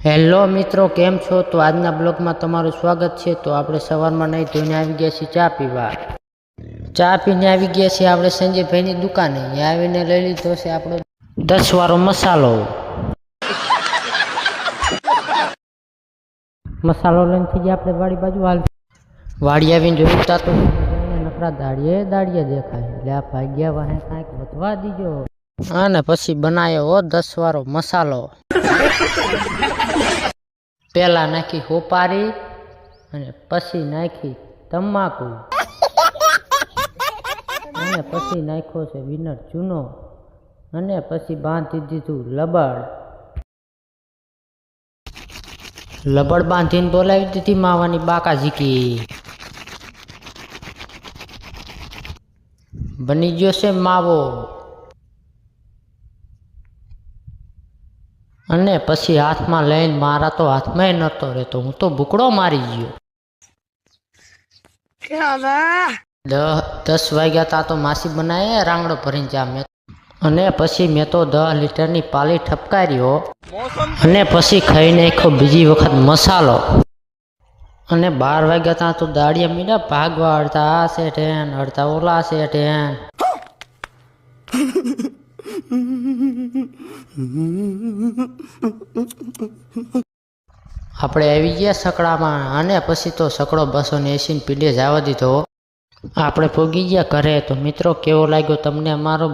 Hello મિત્રો, કેમ છો? તો આજના બ્લોગમાં તમારું સ્વાગત છે। તો આપણે સવારમાં નહીં ધોઈને આવી ગયા છીએ ચા પીવા। ચા પીને આવી ગયા છીએ આપણે સંજયભાઈની દુકાને। અહીંયા આવીને લઈ લીધો છે આપણો 10 વાળો મસાલો। મસાલો લઈને થઈ ગયા આપણે વાડી બાજુ હાલ। વાડી આવીને જોયું તો નકરા દાળીએ દેખાય। એટલે આ ભાગ્યા વાહે કાંઈક વધવા દીજો। અને પછી બનાવ્યો 10 વાળો મસાલો। પહેલા નાખી હોપારી અને પછી નાખી તમાકુ અને પછી નાખ્યો છે વિનર ચૂનો અને પછી બાંધી દીધું લબડ બાંધીને બોલાવી દીધી માવાની બાકાજીકી। બની ગયો છે માવો। અને પછી હાથમાં લઈને મારા તો હાથમાં નતો રહેતો, હું તો ભૂકડો મારી ગયો। 10 વાગ્યા તા તો માસી બનાવે રાંગડો ભરીને ચા મેં। અને પછી મેં તો 10 લીટરની પાલી ઠપકાર્યો અને પછી ખાઈ નાખ્યો બીજી વખત મસાલો। અને 12 વાગ્યા તા તો દાડિયા મીડા ભાગવા, અડધા આ છે ઠેન, અડધા ઓલા છે ઠેન। આપણે આવી ગયા સકડામાં અને પછી તો સકડો 280 પીડે જવા દીધો। આપણે પોગી ગયા ઘરે। તો મિત્રો, કેવો લાગ્યો તમને અમારો